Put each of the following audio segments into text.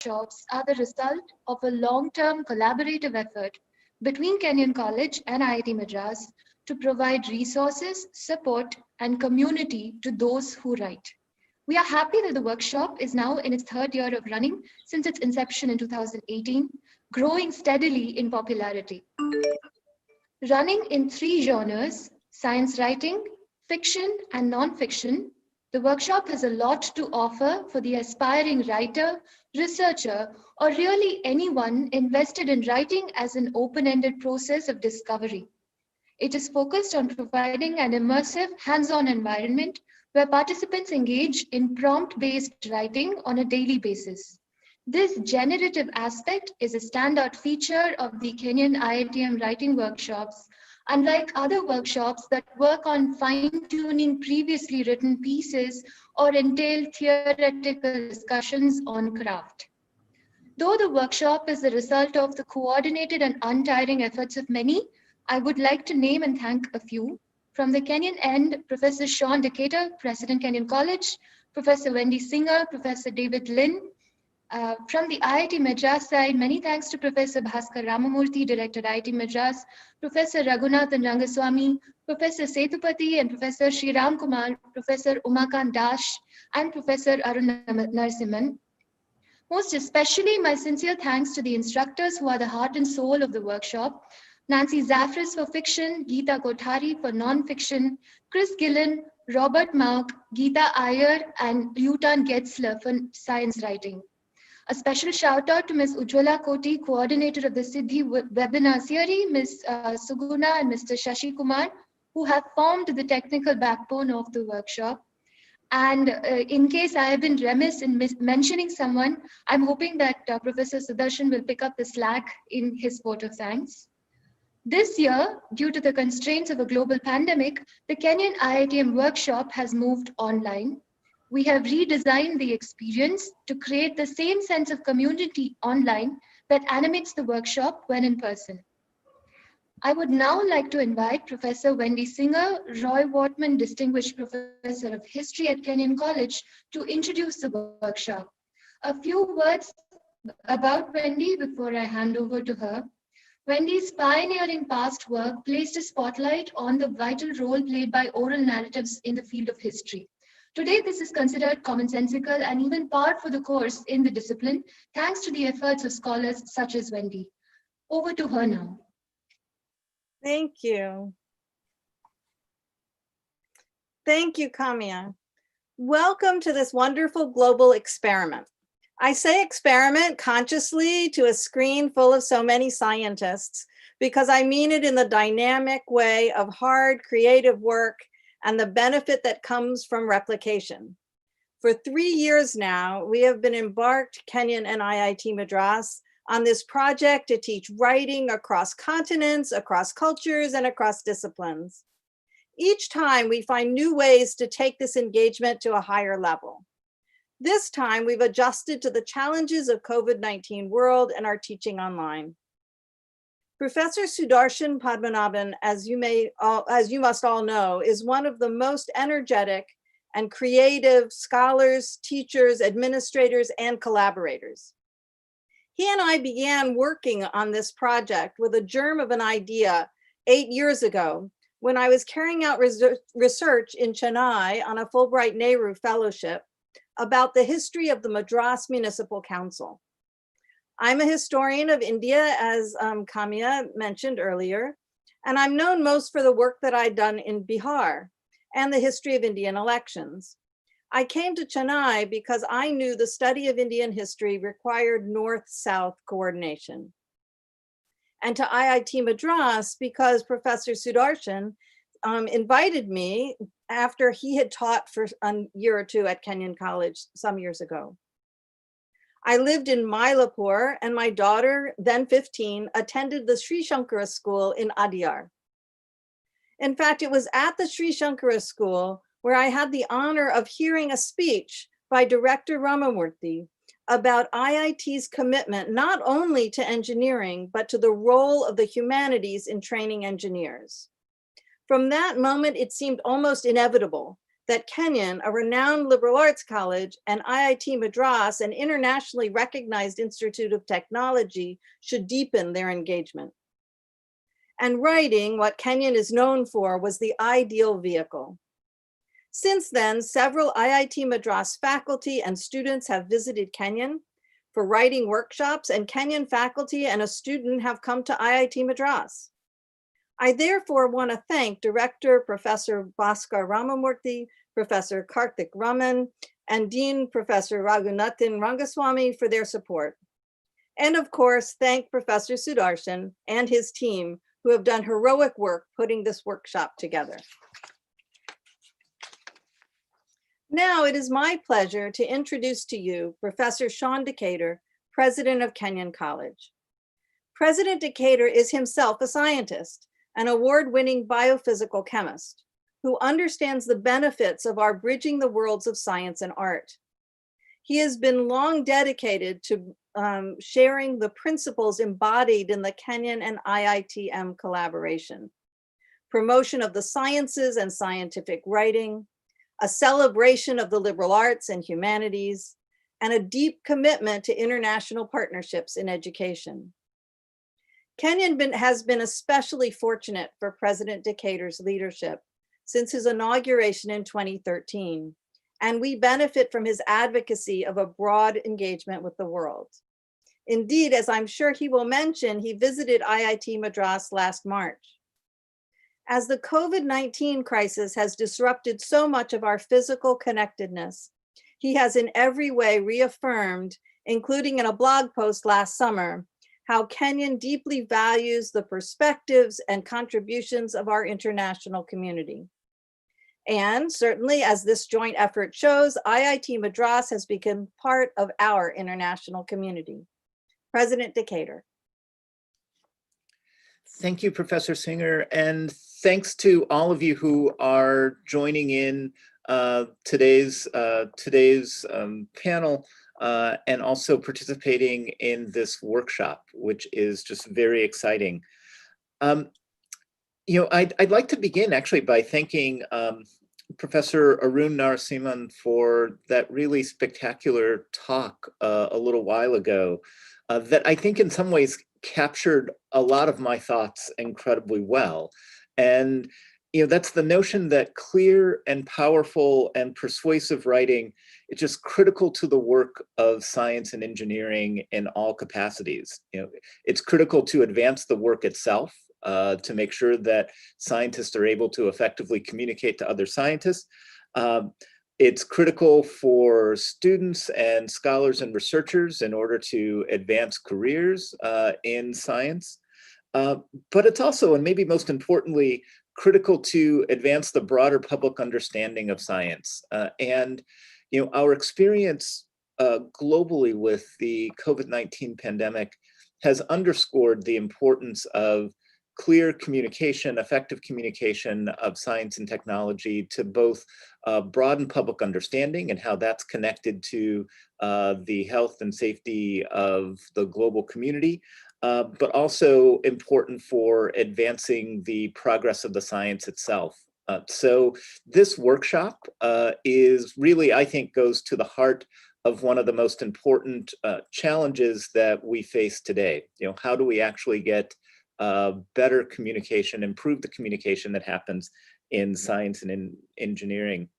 workshops are the result of a long-term collaborative effort between Kenyon College and IIT Madras to provide resources, support, and community to those who write. We are happy that the workshop is now in its third year of running since its inception in 2018, growing steadily in popularity. Running in 3 genres, science writing, fiction, and non-fiction, the workshop has a lot to offer for the aspiring writer, researcher, or really anyone invested in writing as an open-ended process of discovery. It is focused on providing an immersive, hands-on environment where participants engage in prompt-based writing on a daily basis. This generative aspect is a standout feature of the Kenyon-IITM writing workshops, unlike other workshops that work on fine-tuning previously written pieces or entail theoretical discussions on craft. Though the workshop is the result of the coordinated and untiring efforts of many, I would like to name and thank a few. From the Kenyon end, Professor Sean Decatur, President Kenyon College, Professor Wendy Singer, Professor David Lin. From the IIT Madras side, many thanks to Professor Bhaskar Ramamurthy, Director IIT Madras, Professor Raghunathan Rangaswamy, Professor Setupati and Professor Sriram Kumar, Professor Umakant Dash, and Professor Arun Narasimhan. Most especially, my sincere thanks to the instructors who are the heart and soul of the workshop. Nancy Zafris for fiction, Geeta Kothari for non-fiction, Chris Gillen, Robert Mauk, Gita Ayer, and Yutan Getzler for science writing. A special shout out to Ms. Ujjwala Koti, coordinator of the Siddhi webinar series, Ms. Suguna and Mr. Shashi Kumar, who have formed the technical backbone of the workshop. And in case I have been remiss in mentioning someone, I'm hoping that Professor Sudarshan will pick up the slack in his vote of thanks. This year, due to the constraints of a global pandemic, the Kenyon-IITM workshop has moved online. We have redesigned the experience to create the same sense of community online that animates the workshop when in person. I would now like to invite Professor Wendy Singer, Roy Wortman Distinguished Professor of History at Kenyon College, to introduce the workshop. A few words about Wendy before I hand over to her. Wendy's pioneering past work placed a spotlight on the vital role played by oral narratives in the field of history. Today, this is considered commonsensical and even par for the course in the discipline, thanks to the efforts of scholars such as Wendy. Over to her now. Thank you. Thank you, Kamya. Welcome to this wonderful global experiment. I say experiment consciously to a screen full of so many scientists because I mean it in the dynamic way of hard, creative work and the benefit that comes from replication. For 3 years now, we have been embarked, Kenyon and IIT Madras, on this project to teach writing across continents, across cultures, and across disciplines. Each time we find new ways to take this engagement to a higher level. This time we've adjusted to the challenges of COVID-19 world and are teaching online. Professor Sudarshan Padmanabhan, as you must all know, is one of the most energetic and creative scholars, teachers, administrators, and collaborators. He and I began working on this project with a germ of an idea 8 years ago when I was carrying out research in Chennai on a Fulbright Nehru Fellowship about the history of the Madras Municipal Council. I'm a historian of India, as Kamya mentioned earlier, and I'm known most for the work that I'd done in Bihar and the history of Indian elections. I came to Chennai because I knew the study of Indian history required North-South coordination. And to IIT Madras because Professor Sudarshan invited me after he had taught for a year or two at Kenyon College some years ago. I lived in Mylapore and my daughter, then 15, attended the Sri Shankara school in Adyar. In fact, it was at the Sri Shankara school where I had the honor of hearing a speech by Director Ramamurthy about IIT's commitment not only to engineering, but to the role of the humanities in training engineers. From that moment, it seemed almost inevitable that Kenyon, a renowned liberal arts college, and IIT Madras, an internationally recognized institute of technology, should deepen their engagement. And writing, what Kenyon is known for, was the ideal vehicle. Since then, several IIT Madras faculty and students have visited Kenyon for writing workshops, and Kenyon faculty and a student have come to IIT Madras. I therefore want to thank Director Professor Bhaskar Ramamurthy, Professor Karthik Raman, and Dean Professor Raghunathan Rangaswamy for their support. And of course, thank Professor Sudarshan and his team who have done heroic work putting this workshop together. Now it is my pleasure to introduce to you Professor Sean Decatur, President of Kenyon College. President Decatur is himself a scientist, an award-winning biophysical chemist who understands the benefits of our bridging the worlds of science and art. He has been long dedicated to sharing the principles embodied in the Kenyon and IITM collaboration, promotion of the sciences and scientific writing, a celebration of the liberal arts and humanities, and a deep commitment to international partnerships in education. Kenyon has been especially fortunate for President Decatur's leadership since his inauguration in 2013, and we benefit from his advocacy of a broad engagement with the world. Indeed, as I'm sure he will mention, he visited IIT Madras last March. As the COVID-19 crisis has disrupted so much of our physical connectedness, he has in every way reaffirmed, including in a blog post last summer, how Kenyon deeply values the perspectives and contributions of our international community. And certainly, as this joint effort shows, IIT Madras has become part of our international community. President Decatur. Thank you, Professor Singer, and thanks to all of you who are joining in today's panel and also participating in this workshop, which is just very exciting. I'd like to begin actually by thanking Professor Arun Narasimhan for that really spectacular talk a little while ago that I think in some ways captured a lot of my thoughts incredibly well. And that's the notion that clear and powerful and persuasive writing is just critical to the work of science and engineering in all capacities. It's critical to advance the work itself, to make sure that scientists are able to effectively communicate to other scientists. It's critical for students and scholars and researchers in order to advance careers in science. But it's also, and maybe most importantly, critical to advance the broader public understanding of science. And our experience globally with the COVID-19 pandemic has underscored the importance of clear communication, effective communication of science and technology to both broaden public understanding and how that's connected to the health and safety of the global community, but also important for advancing the progress of the science itself. So this workshop is really, I think, goes to the heart of one of the most important challenges that we face today. How do we actually get better communication, improve the communication that happens in science and in engineering?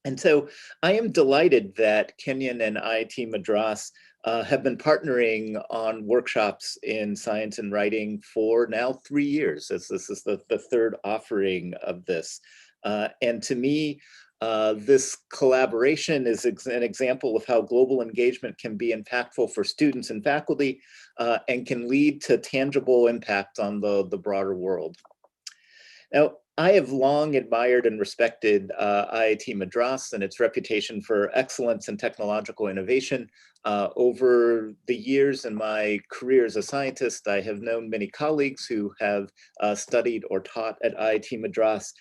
And so I am delighted that Kenyon and IIT Madras have been partnering on workshops in science and writing for now 3 years, as this is the third offering of this. And to me, this collaboration is an example of how global engagement can be impactful for students and faculty and can lead to tangible impact on the broader world. Now, I have long admired and respected IIT Madras and its reputation for excellence and technological innovation. Over the years in my career as a scientist, I have known many colleagues who have studied or taught at IIT Madras.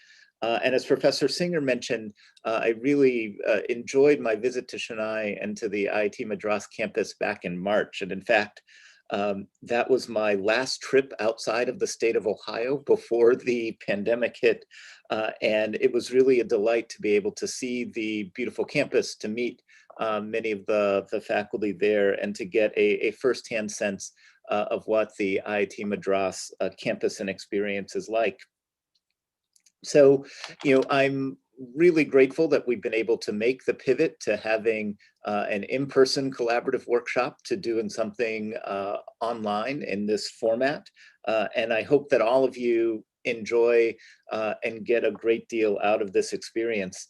And as Professor Singer mentioned, I really enjoyed my visit to Chennai and to the IIT Madras campus back in March. And in fact, That was my last trip outside of the state of Ohio before the pandemic hit. And it was really a delight to be able to see the beautiful campus, to meet many of the faculty there, and to get a firsthand sense of what the IIT Madras campus and experience is like. So, I'm really grateful that we've been able to make the pivot to having an in-person collaborative workshop to doing something online in this format. And I hope that all of you enjoy and get a great deal out of this experience.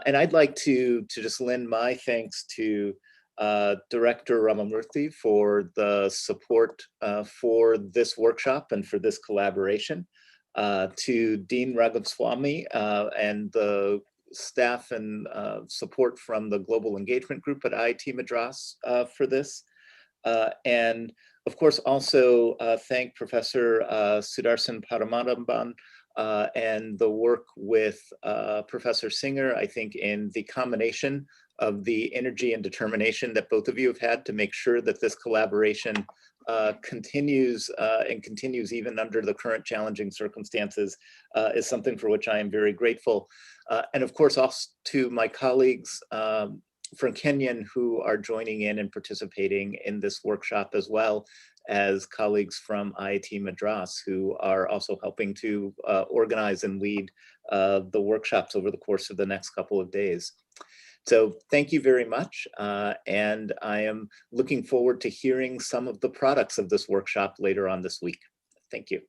And I'd like to just lend my thanks to Director Ramamurthy for the support for this workshop and for this collaboration. To Dean Raghunathan and the staff and support from the Global Engagement Group at IIT Madras for this. And of course, also thank Professor Sudarshan Padmanabhan and the work with Professor Singer, I think, in the combination of the energy and determination that both of you have had to make sure that this collaboration continues and continues even under the current challenging circumstances is something for which I am very grateful. And of course, also to my colleagues from Kenyon who are joining in and participating in this workshop, as well as colleagues from IIT Madras who are also helping to organize and lead the workshops over the course of the next couple of days. So thank you very much. And I am looking forward to hearing some of the products of this workshop later on this week. Thank you.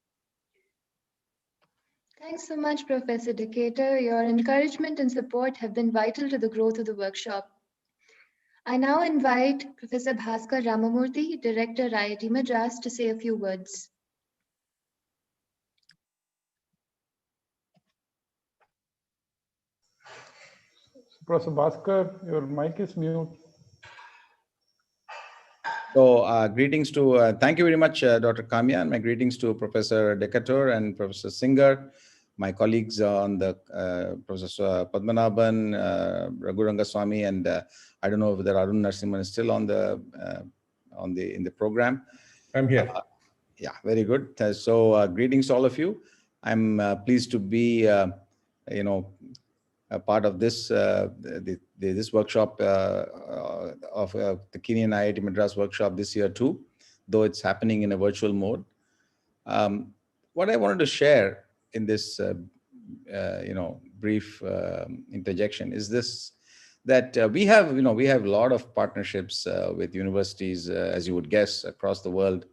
Thanks so much, Professor Decatur. Your encouragement and support have been vital to the growth of the workshop. I now invite Professor Bhaskar Ramamurthy, Director, IIT Madras, to say a few words. Professor Bhaskar, your mic is mute. So greetings to, thank you very much, Dr. Kamya, and my greetings to Professor Decatur and Professor Singer, my colleagues on the Professor Padmanabhan, Raghunathan, and I don't know whether Arun Narasimhan is still on the in the program. I'm here. Yeah, very good. So greetings to all of you. I'm pleased to be, a part of this this workshop of the Kenyon-IIT Madras workshop this year too, though it's happening in a virtual mode. What I wanted to share in this brief interjection is this, that we have a lot of partnerships with universities, as you would guess, across the world,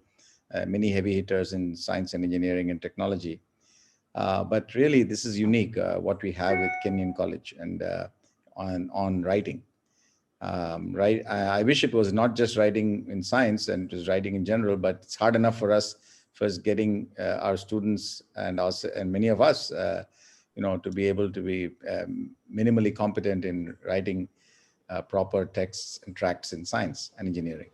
many heavy hitters in science and engineering and technology. But really, this is unique, what we have with Kenyon College and on writing. Right? I wish it was not just writing in science and just writing in general, but it's hard enough for us first getting our students and us and many of us, to be able to be minimally competent in writing proper texts and tracts in science and engineering.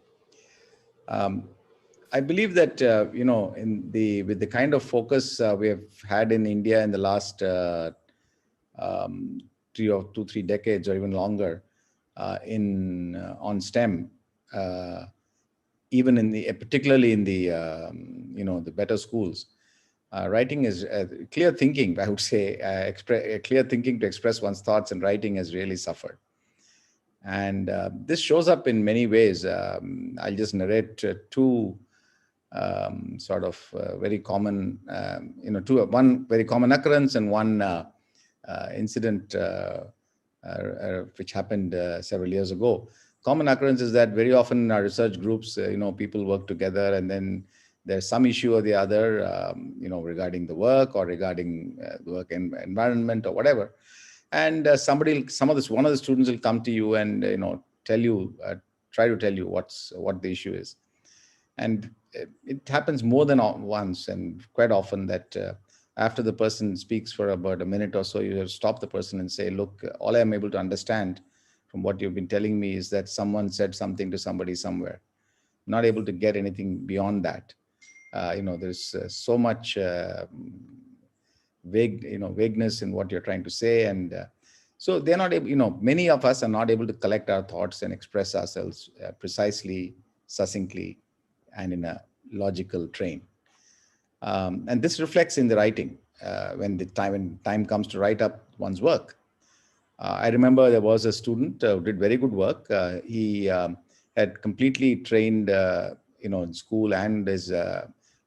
I believe that with the kind of focus we have had in India in the last 3 decades or even longer on STEM, even particularly in the the better schools, writing is clear thinking. I would say clear thinking to express one's thoughts and writing has really suffered. And this shows up in many ways. I'll just narrate two very common, one very common occurrence and one incident which happened several years ago. Common occurrence is that very often in our research groups, people work together, and then there's some issue or the other, regarding the work or regarding the work environment or whatever. And one of the students will come to you and try to tell you what the issue is. And it happens more than once, and quite often that after the person speaks for about a minute or so, you have to stop the person and say, look, all I'm able to understand from what you've been telling me is that someone said something to somebody somewhere. Not able to get anything beyond that. There's so much vagueness in what you're trying to say. And so they're not able, many of us are not able to collect our thoughts and express ourselves precisely, succinctly, and in a logical train. And this reflects in the writing when time comes to write up one's work. I remember there was a student who did very good work. He had completely trained, in school and his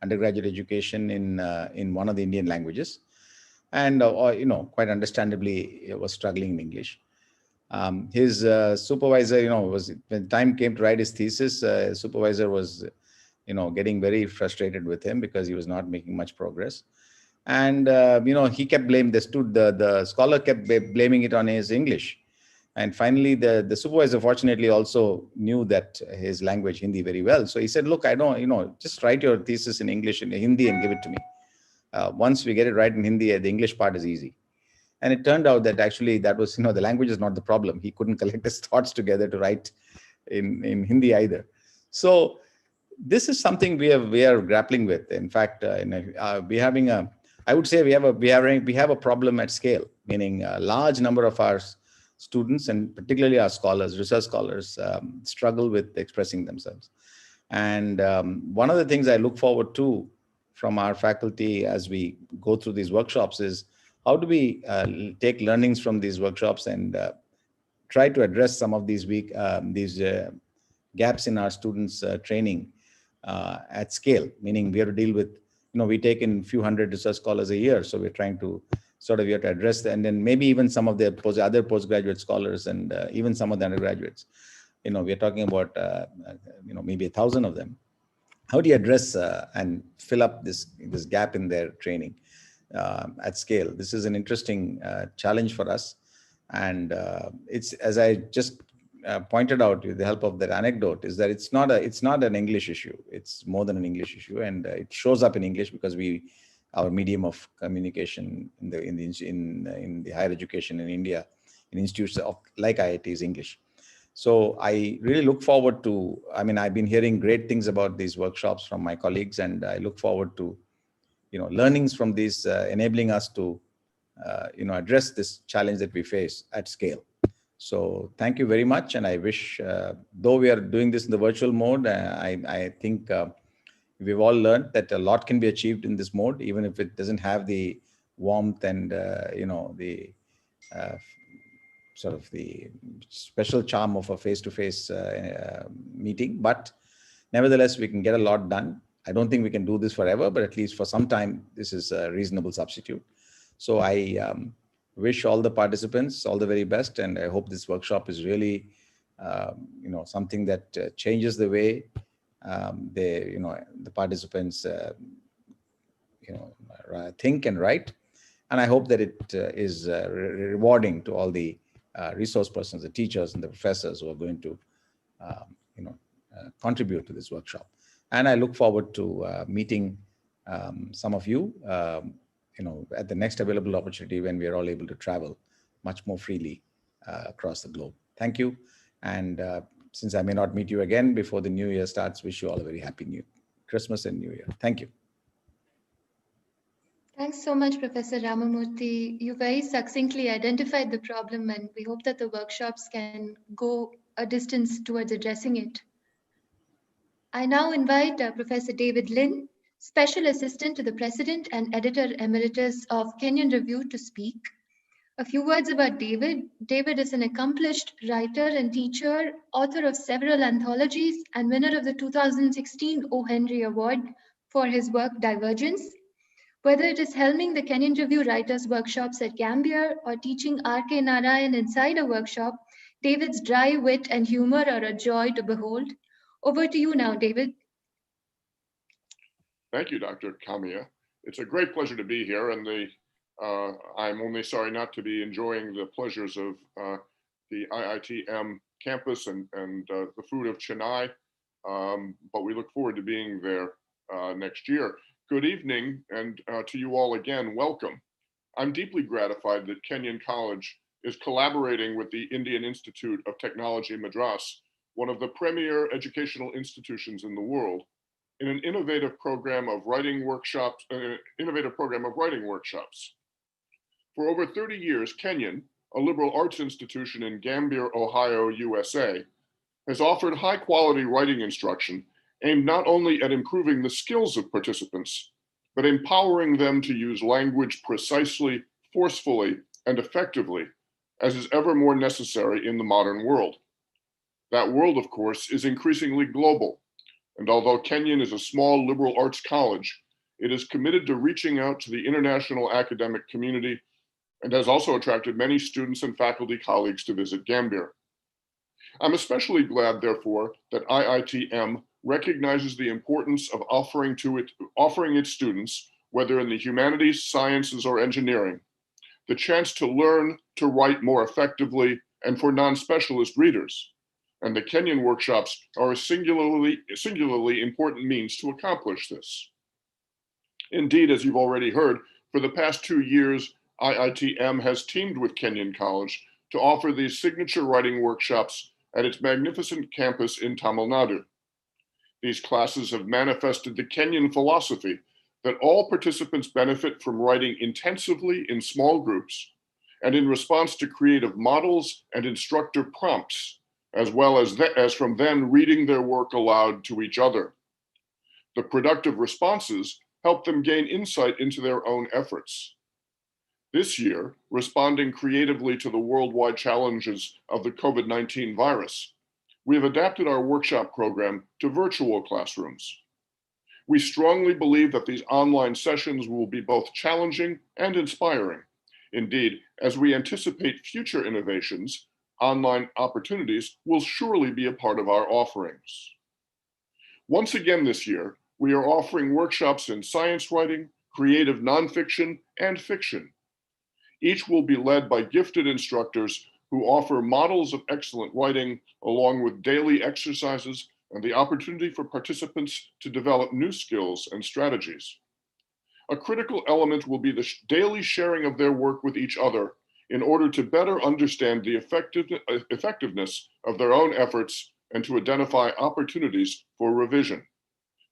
undergraduate education in one of the Indian languages, and quite understandably was struggling in English. His supervisor, when time came to write his thesis, his supervisor was, getting very frustrated with him because he was not making much progress. And, he kept blaming the scholar kept blaming it on his English. And finally, the supervisor fortunately also knew that his language, Hindi, very well. So he said, look, I don't, just write your thesis in English and Hindi and give it to me. Once we get it right in Hindi, the English part is easy. And it turned out that actually that was, the language is not the problem. He couldn't collect his thoughts together to write in Hindi either. So this is something we are grappling with. In fact, we're having I would say we have a problem at scale, meaning a large number of our students and particularly our scholars, research scholars, struggle with expressing themselves. And one of the things I look forward to from our faculty as we go through these workshops is how do we take learnings from these workshops and try to address some of these gaps in our students' training at scale, meaning we have to deal with, we take in a few hundred research scholars a year. So we're trying to we have to address that. And then maybe even some of the other postgraduate scholars and even some of the undergraduates, we're talking about, maybe 1,000 of them. How do you address and fill up this gap in their training at scale? This is an interesting challenge for us. And it's, as I just pointed out with the help of that anecdote, is that it's not an English issue. It's more than an English issue, and it shows up in English because our medium of communication in the higher education in India, in institutes like IIT, is English. So I really look forward to. I've been hearing great things about these workshops from my colleagues, and I look forward to, learnings from these, enabling us to, address this challenge that we face at scale. So thank you very much. And I wish, though we are doing this in the virtual mode, I think we've all learned that a lot can be achieved in this mode, even if it doesn't have the warmth and, the sort of the special charm of a face-to-face meeting. But nevertheless, we can get a lot done. I don't think we can do this forever, but at least for some time, this is a reasonable substitute. So I wish all the participants all the very best, and I hope this workshop is really, something that changes the way the participants, think and write. And I hope that it is rewarding to all the resource persons, the teachers and the professors who are going to, contribute to this workshop. And I look forward to meeting some of you, at the next available opportunity when we are all able to travel much more freely across the globe. Thank you. And since I may not meet you again before the new year starts, wish you all a very happy Christmas and New Year. Thank you. Thanks so much, Professor Ramamurthy. You very succinctly identified the problem, and we hope that the workshops can go a distance towards addressing it. I now invite Professor David Lin, Special Assistant to the President and Editor Emeritus of Kenyon Review, to speak. A few words about David. David is an accomplished writer and teacher, author of several anthologies, and winner of the 2016 O. Henry Award for his work Divergence. Whether it is helming the Kenyon Review Writers' Workshops at Gambia or teaching R.K. Narayan inside a workshop, David's dry wit and humor are a joy to behold. Over to you now, David. Thank you, Dr. Kamia. It's a great pleasure to be here, and I'm only sorry not to be enjoying the pleasures of the IITM campus and the food of Chennai, but we look forward to being there next year. Good evening, and to you all again, welcome. I'm deeply gratified that Kenyon College is collaborating with the Indian Institute of Technology, Madras, one of the premier educational institutions in the world, in an innovative program of writing workshops. For over 30 years, Kenyon, a liberal arts institution in Gambia, Ohio, USA, has offered high-quality writing instruction aimed not only at improving the skills of participants, but empowering them to use language precisely, forcefully, and effectively, as is ever more necessary in the modern world. That world, of course, is increasingly global, and although Kenyon is a small liberal arts college, it is committed to reaching out to the international academic community and has also attracted many students and faculty colleagues to visit Gambier. I'm especially glad, therefore, that IITM recognizes the importance of offering its students, whether in the humanities, sciences, or engineering, the chance to learn to write more effectively and for non-specialist readers. And the Kenyon workshops are a singularly important means to accomplish this. Indeed, as you've already heard, for the past 2 years, IITM has teamed with Kenyon College to offer these signature writing workshops at its magnificent campus in Tamil Nadu. These classes have manifested the Kenyon philosophy that all participants benefit from writing intensively in small groups and in response to creative models and instructor prompts, as well as from them reading their work aloud to each other. The productive responses help them gain insight into their own efforts. This year, responding creatively to the worldwide challenges of the COVID-19 virus, we have adapted our workshop program to virtual classrooms. We strongly believe that these online sessions will be both challenging and inspiring. Indeed, as we anticipate future innovations, online opportunities will surely be a part of our offerings. Once again this year, we are offering workshops in science writing, creative nonfiction, and fiction. Each will be led by gifted instructors who offer models of excellent writing, along with daily exercises and the opportunity for participants to develop new skills and strategies. A critical element will be the daily sharing of their work with each other in order to better understand the effectiveness of their own efforts and to identify opportunities for revision.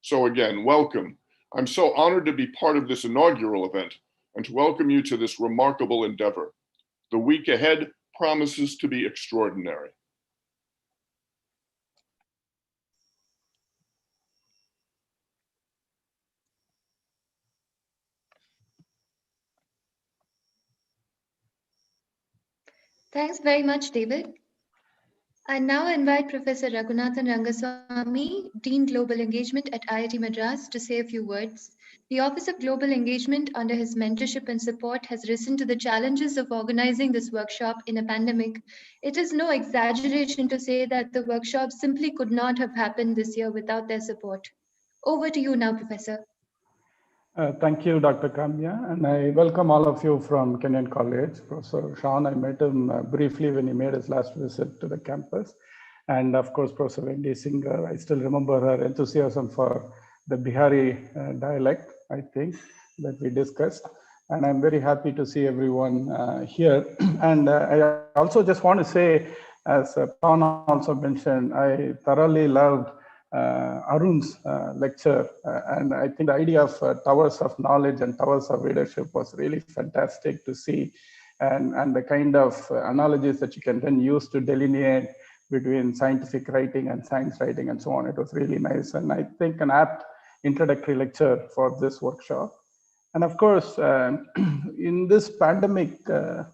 So again, welcome. I'm so honored to be part of this inaugural event and to welcome you to this remarkable endeavor. The week ahead promises to be extraordinary. Thanks very much, David. I now invite Professor Raghunathan Rangaswamy, Dean Global Engagement at IIT Madras, to say a few words. The Office of Global Engagement, under his mentorship and support, has risen to the challenges of organizing this workshop in a pandemic. It is no exaggeration to say that the workshop simply could not have happened this year without their support. Over to you now, Professor. Thank you, Dr. Kamya, and I welcome all of you from Kenyon College. Professor Sean, I met him briefly when he made his last visit to the campus. And of course, Professor Wendy Singer, I still remember her enthusiasm for the Bihari dialect, I think, that we discussed. And I'm very happy to see everyone here. And I also just want to say, as Sean also mentioned, I thoroughly loved Arun's lecture, and I think the idea of towers of knowledge and towers of leadership was really fantastic to see, and the kind of analogies that you can then use to delineate between scientific writing and science writing and so on. It was really nice, and I think an apt introductory lecture for this workshop. And of course, in this pandemic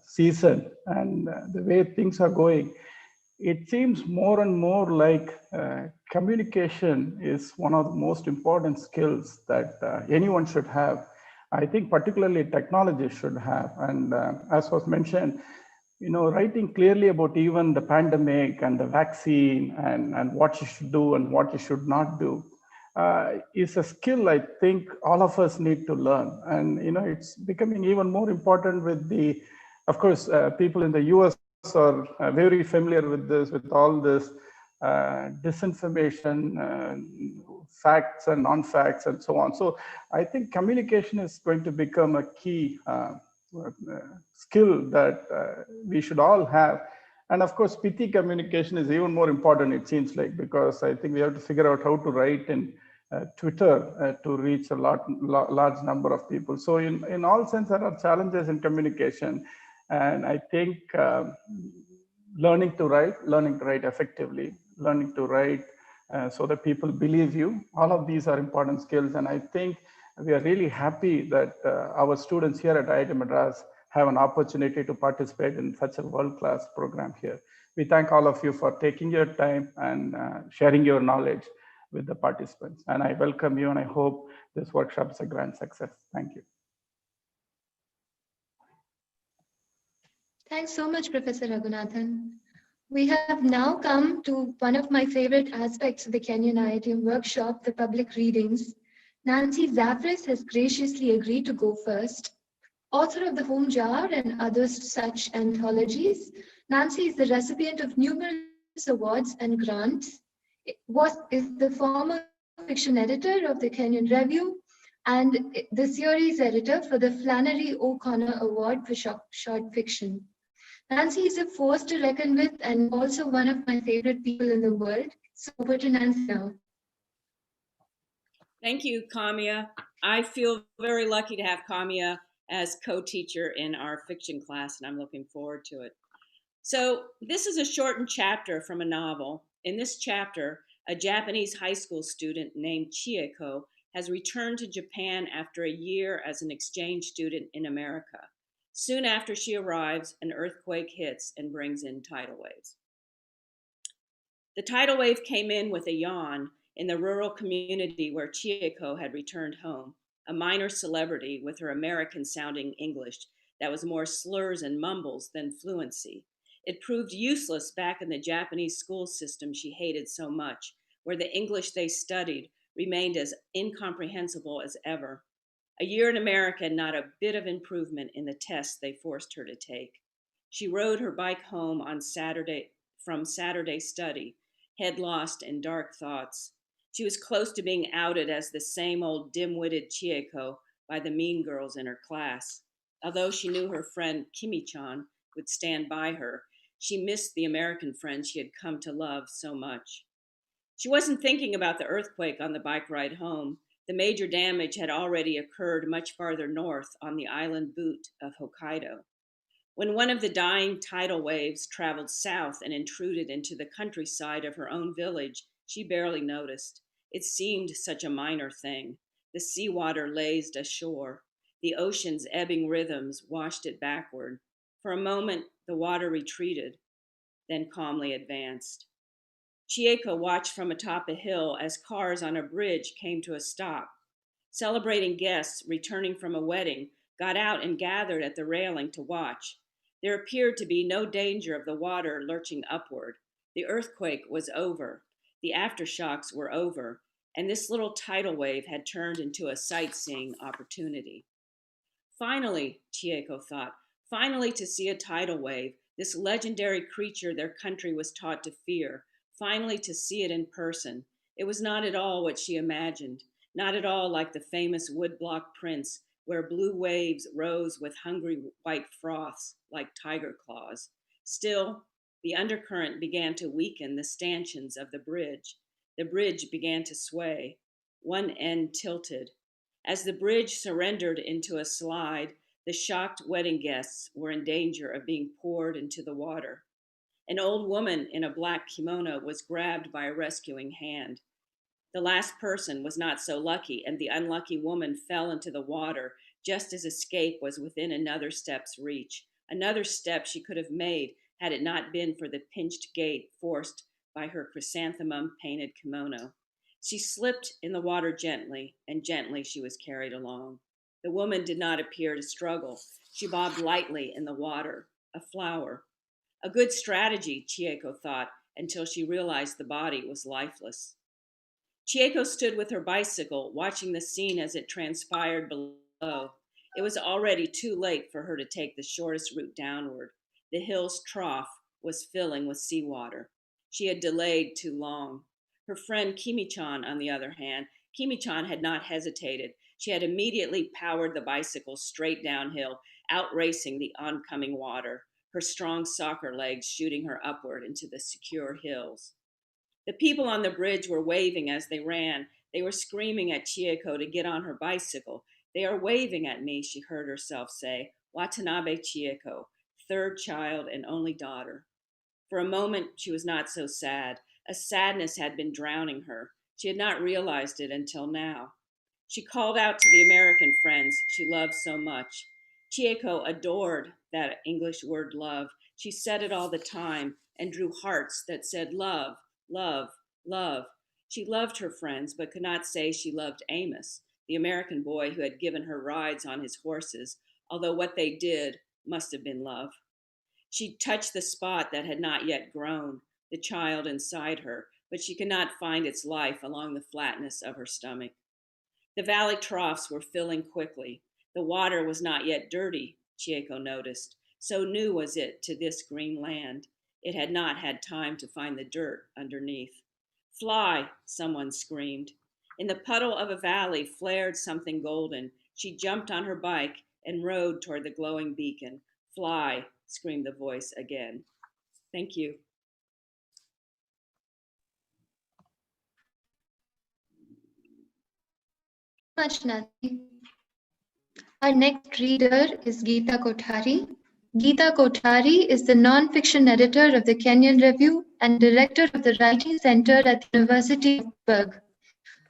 season and the way things are going, it seems more and more like communication is one of the most important skills that anyone should have. I think particularly technology should have. And as was mentioned, writing clearly about even the pandemic and the vaccine and what you should do and what you should not do is a skill I think all of us need to learn. And it's becoming even more important with of course, people in the US are very familiar with this, with all this disinformation, facts and non-facts and so on. So I think communication is going to become a key skill that we should all have. And of course, pithy communication is even more important, it seems like, because I think we have to figure out how to write in Twitter to reach a large number of people. So in all sense, there are challenges in communication. And I think learning to write effectively, learning to write so that people believe you. All of these are important skills. And I think we are really happy that our students here at IIT Madras have an opportunity to participate in such a world-class program here. We thank all of you for taking your time and sharing your knowledge with the participants. And I welcome you, and I hope this workshop is a grand success. Thank you. Thanks so much, Professor Raghunathan. We have now come to one of my favorite aspects of the Kenyon-IITM workshop, the public readings. Nancy Zafris has graciously agreed to go first. Author of The Home Jar and other such anthologies, Nancy is the recipient of numerous awards and grants. Is the former fiction editor of the Kenyon Review and the series editor for the Flannery O'Connor Award for short fiction. Nancy is a force to reckon with and also one of my favorite people in the world. So over to Nancy now. Thank you, Kamya. I feel very lucky to have Kamya as co-teacher in our fiction class, and I'm looking forward to it. So this is a shortened chapter from a novel. In this chapter, a Japanese high school student named Chieko has returned to Japan after a year as an exchange student in America. Soon after she arrives, an earthquake hits and brings in tidal waves. The tidal wave came in with a yawn in the rural community where Chieko had returned home, a minor celebrity with her American-sounding English that was more slurs and mumbles than fluency. It proved useless back in the Japanese school system she hated so much, where the English they studied remained as incomprehensible as ever. A year in America, not a bit of improvement in the tests they forced her to take. She rode her bike home on from Saturday study, head lost in dark thoughts. She was close to being outed as the same old dim-witted Chieko by the mean girls in her class. Although she knew her friend Kimi-chan would stand by her, she missed the American friend she had come to love so much. She wasn't thinking about the earthquake on the bike ride home. The major damage had already occurred much farther north on the island boot of Hokkaido. When one of the dying tidal waves traveled south and intruded into the countryside of her own village, she barely noticed. It seemed such a minor thing. The seawater lazed ashore. The ocean's ebbing rhythms washed it backward. For a moment, the water retreated, then calmly advanced. Chieko watched from atop a hill as cars on a bridge came to a stop. Celebrating guests returning from a wedding got out and gathered at the railing to watch. There appeared to be no danger of the water lurching upward. The earthquake was over. The aftershocks were over, and this little tidal wave had turned into a sightseeing opportunity. Finally, Chieko thought, finally to see a tidal wave, this legendary creature their country was taught to fear, finally to see it in person. It was not at all what she imagined, not at all like the famous woodblock prints where blue waves rose with hungry white froths like tiger claws. Still, the undercurrent began to weaken the stanchions of the bridge. The bridge began to sway. One end tilted. As the bridge surrendered into a slide, the shocked wedding guests were in danger of being poured into the water. An old woman in a black kimono was grabbed by a rescuing hand. The last person was not so lucky, and the unlucky woman fell into the water just as escape was within another step's reach. Another step she could have made had it not been for the pinched gait forced by her chrysanthemum-painted kimono. She slipped in the water gently, and gently she was carried along. The woman did not appear to struggle. She bobbed lightly in the water, a flower. A good strategy, Chieko thought, until she realized the body was lifeless. Chieko stood with her bicycle, watching the scene as it transpired below. It was already too late for her to take the shortest route downward. The hill's trough was filling with seawater. She had delayed too long. Her friend Kimi-chan, on the other hand, Kimi-chan had not hesitated. She had immediately powered the bicycle straight downhill, outracing the oncoming water, her strong soccer legs shooting her upward into the secure hills. The people on the bridge were waving as they ran. They were screaming at Chieko to get on her bicycle. "They are waving at me," she heard herself say. Watanabe Chieko, third child and only daughter. For a moment, she was not so sad. A sadness had been drowning her. She had not realized it until now. She called out to the American friends she loved so much. Chieko adored that English word love. She said it all the time and drew hearts that said love, love, love. She loved her friends, but could not say she loved Amos, the American boy who had given her rides on his horses, although what they did must have been love. She touched the spot that had not yet grown, the child inside her, but she could not find its life along the flatness of her stomach. The valley troughs were filling quickly. The water was not yet dirty, Chieko noticed. So new was it to this green land. It had not had time to find the dirt underneath. Fly, someone screamed. In the puddle of a valley flared something golden. She jumped on her bike and rode toward the glowing beacon. Fly, screamed the voice again. Thank you. Much, Nancy. Our next reader is Gita Kothari. Gita Kothari is the non-fiction editor of the Kenyon Review and director of the Writing Center at the University of Pittsburgh.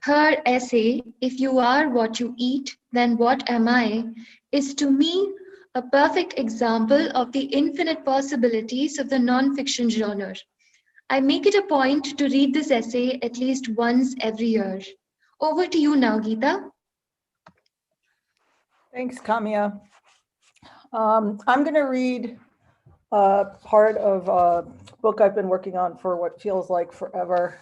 Her essay, If You Are What You Eat, Then What Am I, is to me a perfect example of the infinite possibilities of the non-fiction genre. I make it a point to read this essay at least once every year. Over to you now, Gita. Thanks, Kamya. I'm going to read part of a book I've been working on for what feels like forever.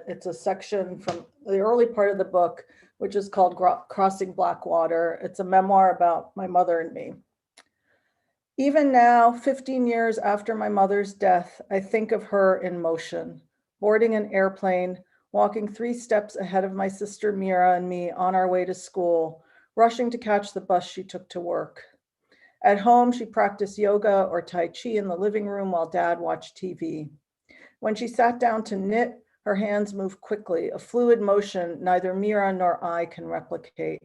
It's a section from the early part of the book, which is called Crossing Blackwater. It's a memoir about my mother and me. Even now, 15 years after my mother's death, I think of her in motion, boarding an airplane, walking 3 steps ahead of my sister Mira and me on our way to school, rushing to catch the bus she took to work. At home, she practiced yoga or Tai Chi in the living room while Dad watched TV. When she sat down to knit, her hands moved quickly, a fluid motion neither Mira nor I can replicate.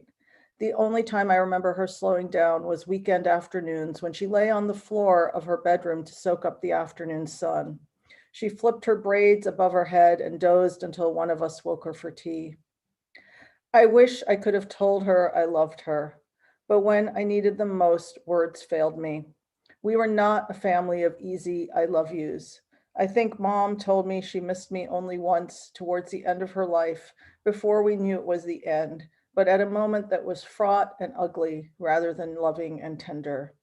The only time I remember her slowing down was weekend afternoons when she lay on the floor of her bedroom to soak up the afternoon sun. She flipped her braids above her head and dozed until one of us woke her for tea. I wish I could have told her I loved her, but when I needed them most, words failed me. We were not a family of easy I love yous. I think Mom told me she missed me only once towards the end of her life, before we knew it was the end, but at a moment that was fraught and ugly rather than loving and tender.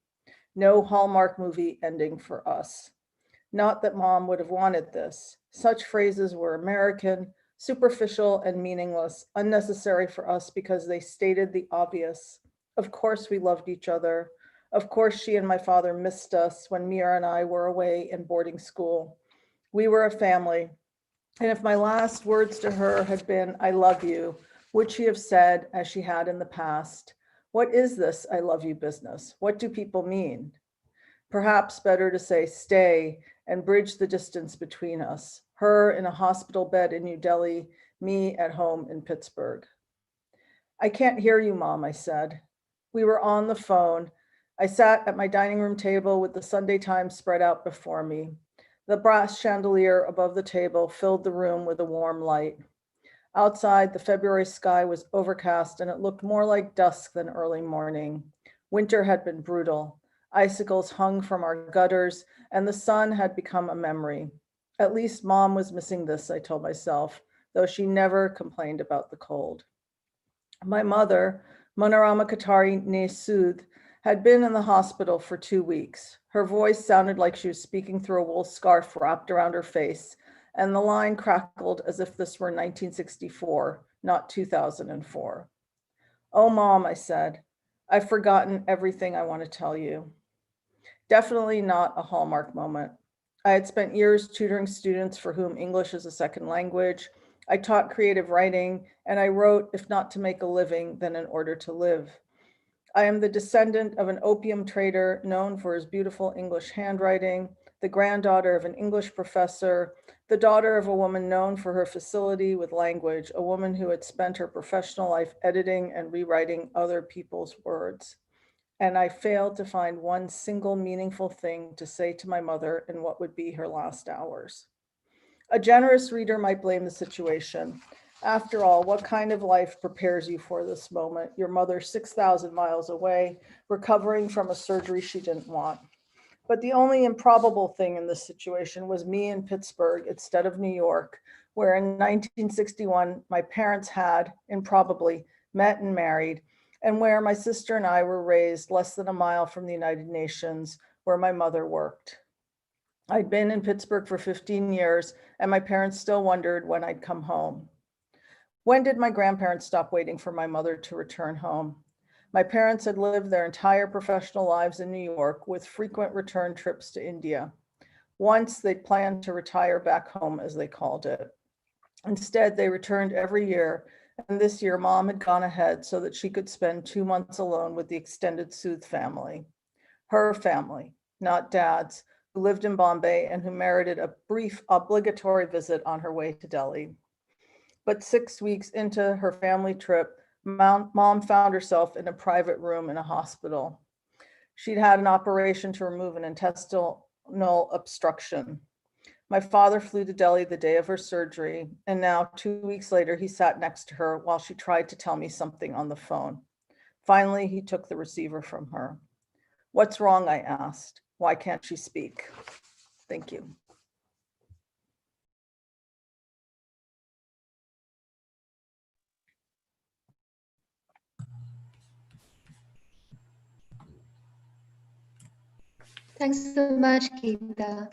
No Hallmark movie ending for us. Not that Mom would have wanted this. Such phrases were American, superficial and meaningless, unnecessary for us because they stated the obvious. Of course we loved each other. Of course she and my father missed us when Mira and I were away in boarding school. We were a family. And if my last words to her had been, I love you, would she have said, as she had in the past, what is this I love you business? What do people mean? Perhaps better to say stay and bridge the distance between us, her in a hospital bed in New Delhi, me at home in Pittsburgh. I can't hear you, Mom, I said. We were on the phone. I sat at my dining room table with the Sunday Times spread out before me. The brass chandelier above the table filled the room with a warm light. Outside, the February sky was overcast and it looked more like dusk than early morning. Winter had been brutal. Icicles hung from our gutters and the sun had become a memory. At least Mom was missing this, I told myself, though she never complained about the cold. My mother, Manarama Katari Ne Sood, had been in the hospital for 2 weeks. Her voice sounded like she was speaking through a wool scarf wrapped around her face, and the line crackled as if this were 1964, not 2004. Oh, Mom, I said, I've forgotten everything I want to tell you. Definitely not a Hallmark moment. I had spent years tutoring students for whom English is a second language. I taught creative writing, and I wrote, if not to make a living, then in order to live. I am the descendant of an opium trader known for his beautiful English handwriting, the granddaughter of an English professor, the daughter of a woman known for her facility with language, a woman who had spent her professional life editing and rewriting other people's words. And I failed to find one single meaningful thing to say to my mother in what would be her last hours. A generous reader might blame the situation. After all, what kind of life prepares you for this moment? Your mother 6,000 miles away, recovering from a surgery she didn't want. But the only improbable thing in this situation was me in Pittsburgh instead of New York, where in 1961, my parents had improbably met and married, and where my sister and I were raised less than a mile from the United Nations, where my mother worked. I'd been in Pittsburgh for 15 years, and my parents still wondered when I'd come home. When did my grandparents stop waiting for my mother to return home? My parents had lived their entire professional lives in New York with frequent return trips to India. Once they planned to retire back home, as they called it. Instead, they returned every year, and this year Mom had gone ahead so that she could spend 2 months alone with the extended Sooth family. Her family, not Dad's, who lived in Bombay and who merited a brief obligatory visit on her way to Delhi. But 6 weeks into her family trip, Mom found herself in a private room in a hospital. She'd had an operation to remove an intestinal obstruction. My father flew to Delhi the day of her surgery, and now 2 weeks later, he sat next to her while she tried to tell me something on the phone. Finally, he took the receiver from her. "What's wrong?" I asked. "Why can't she speak?" Thank you. Thanks so much, Geeta.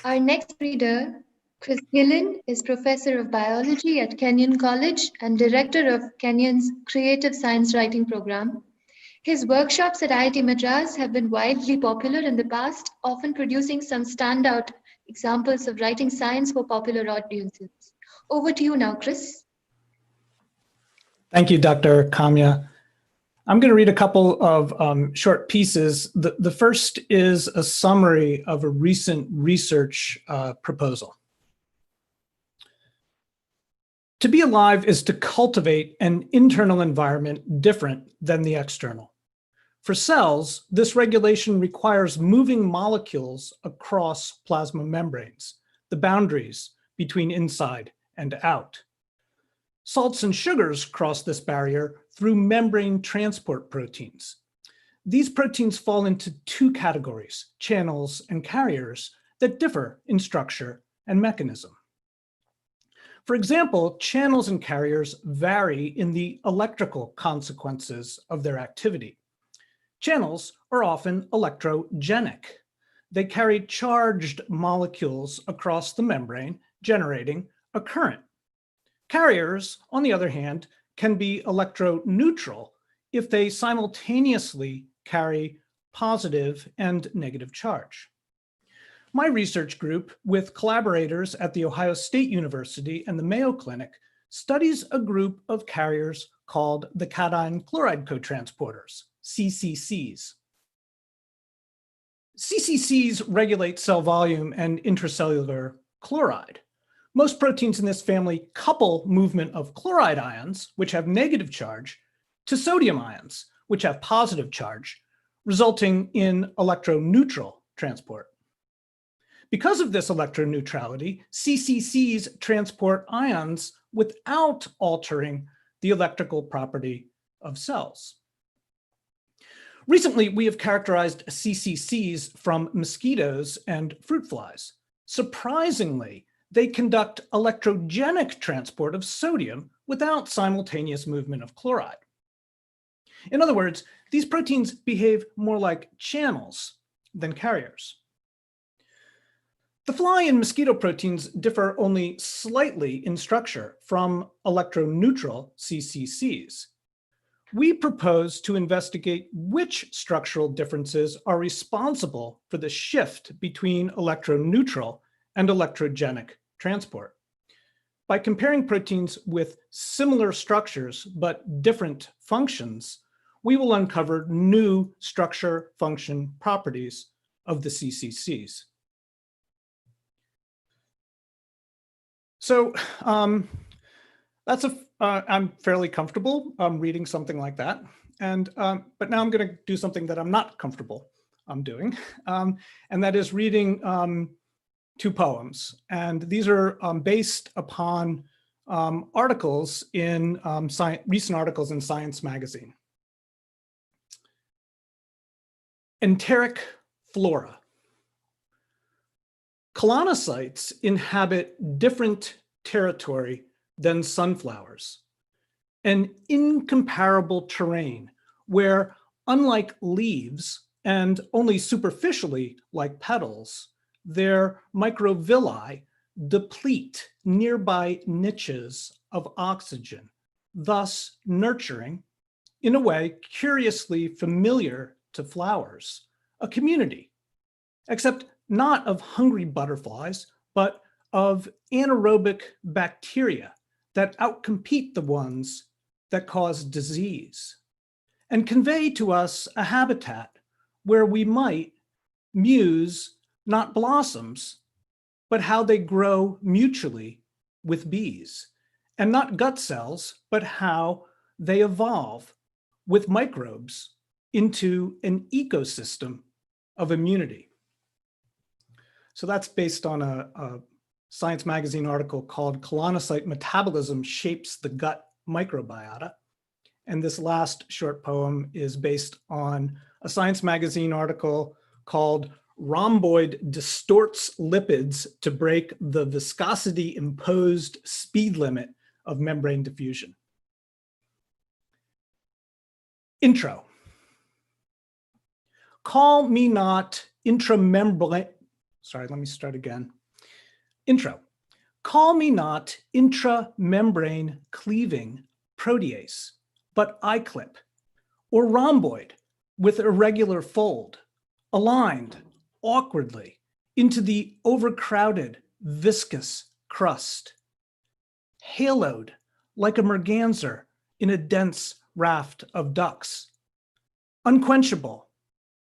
Our next reader, Chris Gillen, is Professor of Biology at Kenyon College and Director of Kenyon's Creative Science Writing Program. His workshops at IIT Madras have been widely popular in the past, often producing some standout examples of writing science for popular audiences. Over to you now, Chris. Thank you, Dr. Kamya. I'm going to read a couple of short pieces. The first is a summary of a recent research proposal. To be alive is to cultivate an internal environment different than the external. For cells, this regulation requires moving molecules across plasma membranes, the boundaries between inside and out. Salts and sugars cross this barrier through membrane transport proteins. These proteins fall into two categories, channels and carriers, that differ in structure and mechanism. For example, channels and carriers vary in the electrical consequences of their activity. Channels are often electrogenic. They carry charged molecules across the membrane, generating a current. Carriers, on the other hand, can be electroneutral if they simultaneously carry positive and negative charge. My research group, with collaborators at The Ohio State University and the Mayo Clinic, studies a group of carriers called the cation chloride cotransporters, CCCs. CCCs regulate cell volume and intracellular chloride. Most proteins in this family couple movement of chloride ions, which have negative charge, to sodium ions, which have positive charge, resulting in electroneutral transport. Because of this electroneutrality, CCCs transport ions without altering the electrical property of cells. Recently, we have characterized CCCs from mosquitoes and fruit flies. Surprisingly, they conduct electrogenic transport of sodium without simultaneous movement of chloride. In other words, these proteins behave more like channels than carriers. The fly and mosquito proteins differ only slightly in structure from electroneutral CCCs. We propose to investigate which structural differences are responsible for the shift between electroneutral and electrogenic transport. By comparing proteins with similar structures but different functions, we will uncover new structure-function properties of the CCCs. So I'm fairly comfortable reading something like that. But now I'm going to do something that I'm not comfortable doing. And that is reading two poems, and these are based upon articles in recent articles in Science magazine. Enteric flora. Colonocytes inhabit different territory than sunflowers, an incomparable terrain where, unlike leaves and only superficially like petals, their microvilli deplete nearby niches of oxygen, thus nurturing, in a way curiously familiar to flowers, a community, except not of hungry butterflies, but of anaerobic bacteria that outcompete the ones that cause disease, and convey to us a habitat where we might muse not blossoms, but how they grow mutually with bees, and not gut cells, but how they evolve with microbes into an ecosystem of immunity. So that's based on a Science magazine article called Colonocyte Metabolism Shapes the Gut Microbiota. And this last short poem is based on a Science magazine article called Rhomboid Distorts Lipids to Break the Viscosity Imposed Speed Limit of Membrane Diffusion. Intro. Call me not intramembrane, sorry, let me start again. Intro. Call me not intramembrane cleaving protease, but iClip, or rhomboid with irregular fold, aligned awkwardly into the overcrowded viscous crust, haloed like a merganser in a dense raft of ducts, unquenchable,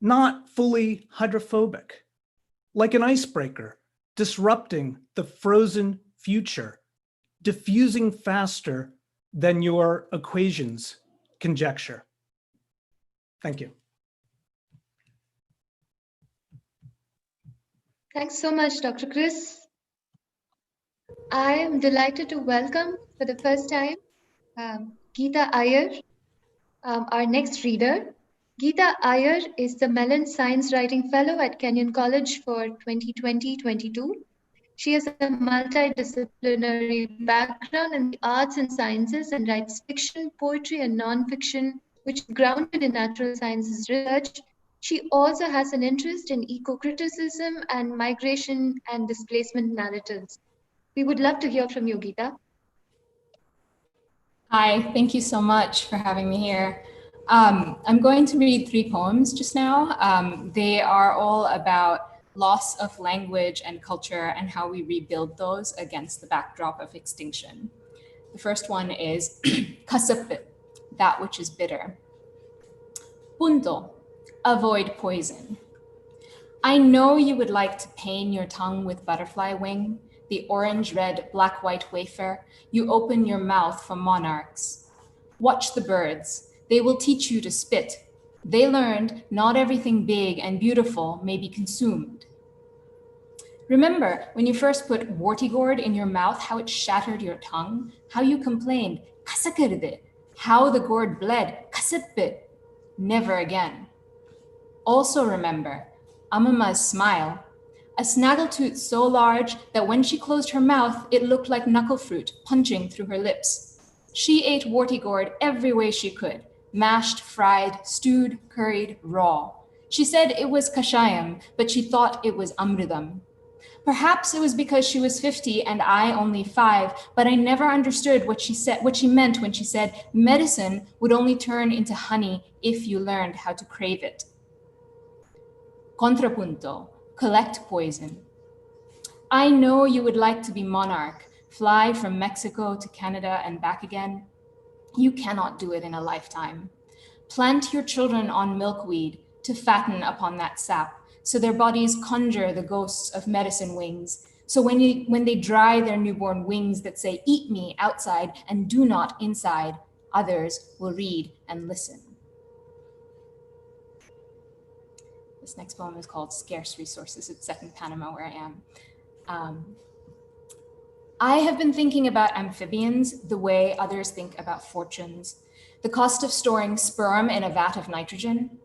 not fully hydrophobic, like an icebreaker disrupting the frozen future, diffusing faster than your equations conjecture. Thank you. Thanks so much, Dr. Chris. I am delighted to welcome for the first time Gita Ayer, our next reader. Gita Ayer is the Mellon Science Writing Fellow at Kenyon College for 2020-22. She has a multidisciplinary background in the arts and sciences and writes fiction, poetry, and nonfiction, which is grounded in natural sciences research. She also has an interest in eco-criticism and migration and displacement narratives. We would love to hear from you, Gita. Hi, thank you so much for having me here. I'm going to read 3 poems just now. They are all about loss of language and culture and how we rebuild those against the backdrop of extinction. The first one is kasap, that which is bitter. Punto, avoid poison. I know you would like to paint your tongue with butterfly wing, the orange, red, black, white wafer. You open your mouth for monarchs. Watch the birds. They will teach you to spit. They learned not everything big and beautiful may be consumed. Remember when you first put warty gourd in your mouth, how it shattered your tongue, how you complained, kasakirde, how the gourd bled, kasipit, never again. Also remember Amama's smile, a snaggletooth so large that when she closed her mouth, it looked like knuckle fruit punching through her lips. She ate warty gourd every way she could, mashed, fried, stewed, curried, raw. She said it was kashayam, but she thought it was amridam. Perhaps it was because she was 50 and I only 5, but I never understood what she meant when she said medicine would only turn into honey if you learned how to crave it. Contrapunto, collect poison. I know you would like to be monarch, fly from Mexico to Canada and back again. You cannot do it in a lifetime. Plant your children on milkweed to fatten upon that sap, so their bodies conjure the ghosts of medicine wings. So when they dry their newborn wings that say, eat me outside and do not inside, others will read and listen. This next poem is called Scarce Resources. It's set in Panama where I am. I have been thinking about amphibians the way others think about fortunes. The cost of storing sperm in a vat of nitrogen,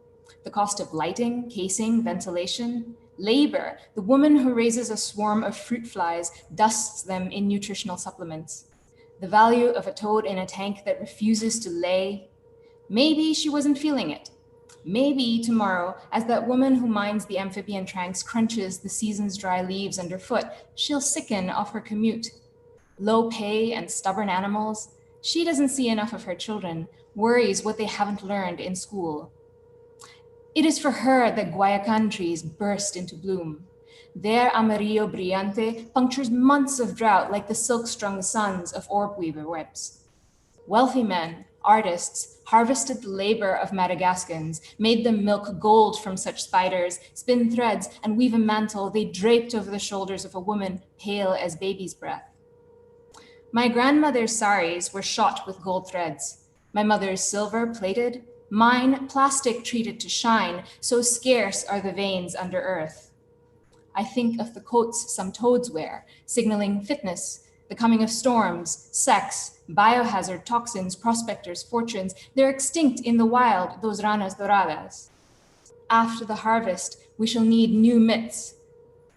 the cost of lighting, casing, ventilation, labor, the woman who raises a swarm of fruit flies dusts them in nutritional supplements, the value of a toad in a tank that refuses to lay. Maybe she wasn't feeling it. Maybe tomorrow, as that woman who minds the amphibian tranks crunches the season's dry leaves underfoot, she'll sicken of her commute. Low pay and stubborn animals, she doesn't see enough of her children, worries what they haven't learned in school. It is for her that guayacan trees burst into bloom. Their amarillo brillante punctures months of drought like the silk-strung suns of orb weaver webs. Wealthy men, artists, harvested the labor of Madagascans, made them milk gold from such spiders, spin threads, and weave a mantle they draped over the shoulders of a woman pale as baby's breath. My grandmother's saris were shot with gold threads, my mother's silver plated, mine plastic treated to shine, so scarce are the veins under earth. I think of the coats some toads wear, signaling fitness, the coming of storms, sex, biohazard toxins, prospectors, fortunes. They're extinct in the wild, those ranas doradas. After the harvest, we shall need new mitts.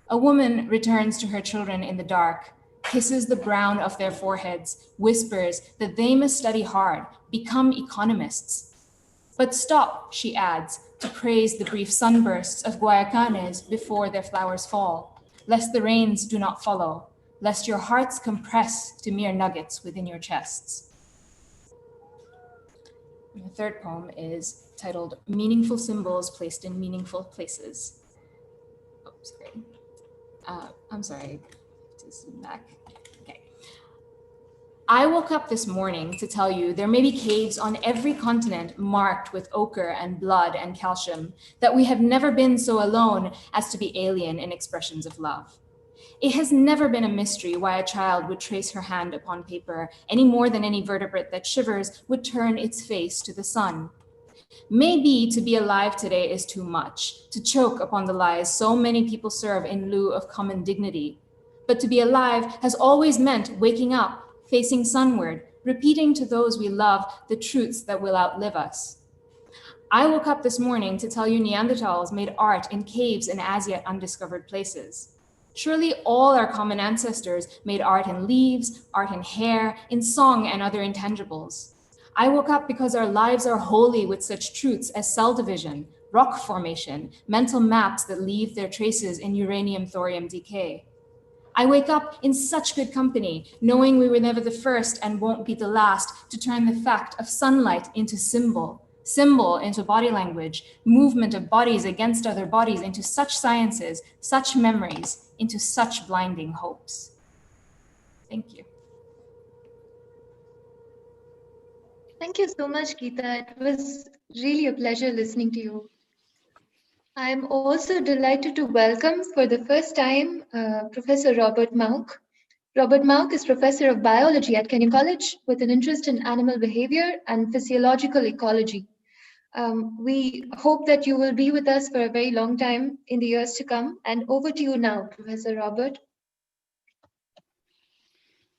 A woman returns to her children in the dark, kisses the brown of their foreheads, whispers that they must study hard, become economists. But stop, she adds, to praise the brief sunbursts of guayacanes before their flowers fall, lest the rains do not follow, lest your hearts compress to mere nuggets within your chests. And the third poem is titled Meaningful Symbols Placed in Meaningful Places. Oh, sorry. I'm sorry, to zoom back. Okay. I woke up this morning to tell you there may be caves on every continent marked with ochre and blood and calcium, that we have never been so alone as to be alien in expressions of love. It has never been a mystery why a child would trace her hand upon paper any more than any vertebrate that shivers would turn its face to the sun. Maybe to be alive today is too much, to choke upon the lies so many people serve in lieu of common dignity. But to be alive has always meant waking up, facing sunward, repeating to those we love the truths that will outlive us. I woke up this morning to tell you Neanderthals made art in caves in as yet undiscovered places. Surely all our common ancestors made art in leaves, art in hair, in song and other intangibles. I woke up because our lives are holy with such truths as cell division, rock formation, mental maps that leave their traces in uranium-thorium decay. I wake up in such good company, knowing we were never the first and won't be the last to turn the fact of sunlight into symbol, symbol into body language, movement of bodies against other bodies into such sciences, such memories, into such blinding hopes. Thank you. Thank you so much, Gita. It was really a pleasure listening to you. I'm also delighted to welcome for the first time Professor Robert Mauck. Robert Mauck is Professor of Biology at Kenyon College with an interest in animal behavior and physiological ecology. We hope that you will be with us for a very long time in the years to come. And over to you now, Professor Robert.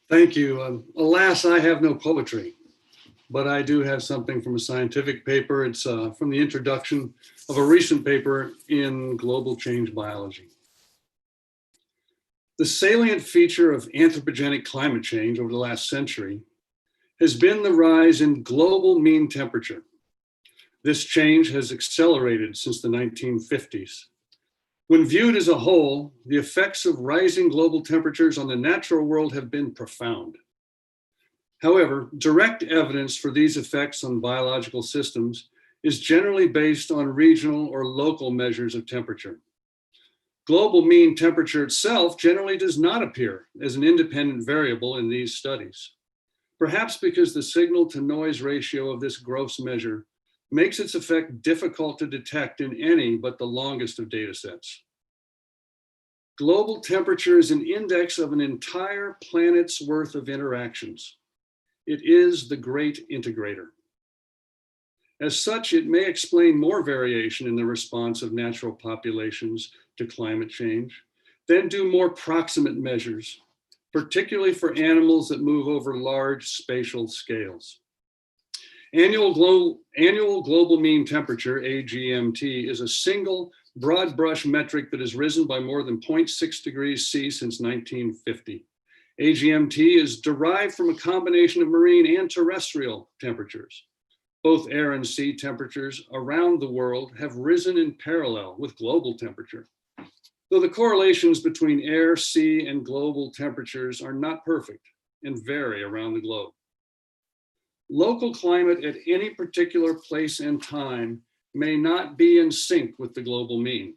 Thank you. Alas, I have no poetry, but I do have something from a scientific paper. It's from the introduction of a recent paper in Global Change Biology. The salient feature of anthropogenic climate change over the last century has been the rise in global mean temperature. This change has accelerated since the 1950s. When viewed as a whole, the effects of rising global temperatures on the natural world have been profound. However, direct evidence for these effects on biological systems is generally based on regional or local measures of temperature. Global mean temperature itself generally does not appear as an independent variable in these studies, perhaps because the signal to noise ratio of this gross measure makes its effect difficult to detect in any but the longest of data sets. Global temperature is an index of an entire planet's worth of interactions. It is the great integrator. As such, it may explain more variation in the response of natural populations to climate change, then do more proximate measures, particularly for animals that move over large spatial scales. Annual global mean temperature, AGMT, is a single broad brush metric that has risen by more than 0.6 degrees C since 1950. AGMT is derived from a combination of marine and terrestrial temperatures. Both air and sea temperatures around the world have risen in parallel with global temperature. Though the correlations between air, sea, and global temperatures are not perfect and vary around the globe. Local climate at any particular place and time may not be in sync with the global mean.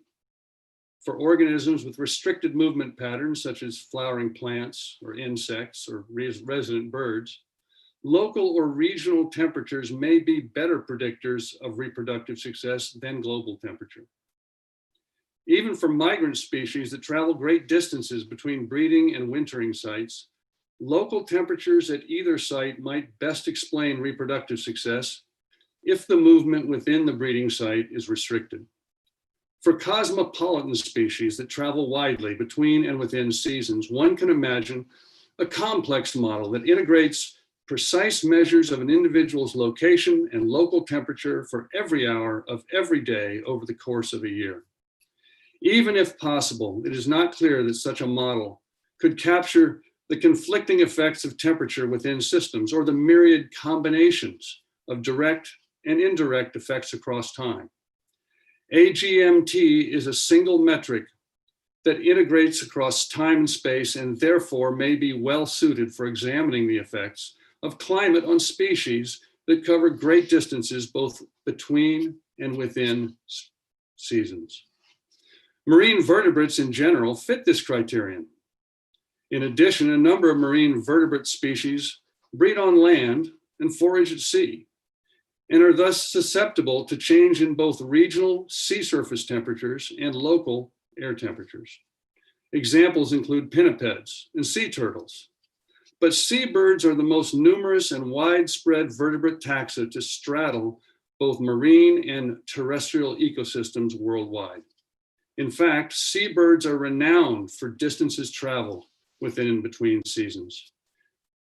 For organisms with restricted movement patterns, such as flowering plants or insects or resident birds, local or regional temperatures may be better predictors of reproductive success than global temperature. Even for migrant species that travel great distances between breeding and wintering sites, local temperatures at either site might best explain reproductive success if the movement within the breeding site is restricted. For cosmopolitan species that travel widely between and within seasons, one can imagine a complex model that integrates precise measures of an individual's location and local temperature for every hour of every day over the course of a year. Even if possible, it is not clear that such a model could capture the conflicting effects of temperature within systems or the myriad combinations of direct and indirect effects across time. AGMT is a single metric that integrates across time and space and therefore may be well suited for examining the effects of climate on species that cover great distances both between and within seasons. Marine vertebrates in general fit this criterion. In addition, a number of marine vertebrate species breed on land and forage at sea, and are thus susceptible to change in both regional sea surface temperatures and local air temperatures. Examples include pinnipeds and sea turtles. But seabirds are the most numerous and widespread vertebrate taxa to straddle both marine and terrestrial ecosystems worldwide. In fact, seabirds are renowned for distances traveled within and between seasons.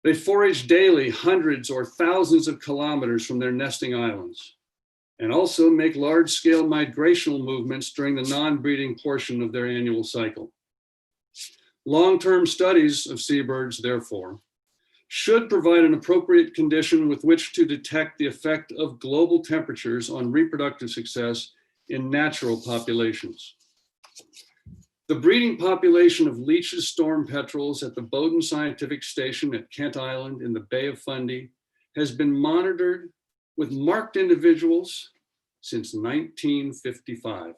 They forage daily hundreds or thousands of kilometers from their nesting islands, and also make large-scale migrational movements during the non-breeding portion of their annual cycle. Long-term studies of seabirds, therefore, should provide an appropriate condition with which to detect the effect of global temperatures on reproductive success in natural populations. The breeding population of Leach's storm petrels at the Bowdoin Scientific Station at Kent Island in the Bay of Fundy has been monitored with marked individuals since 1955.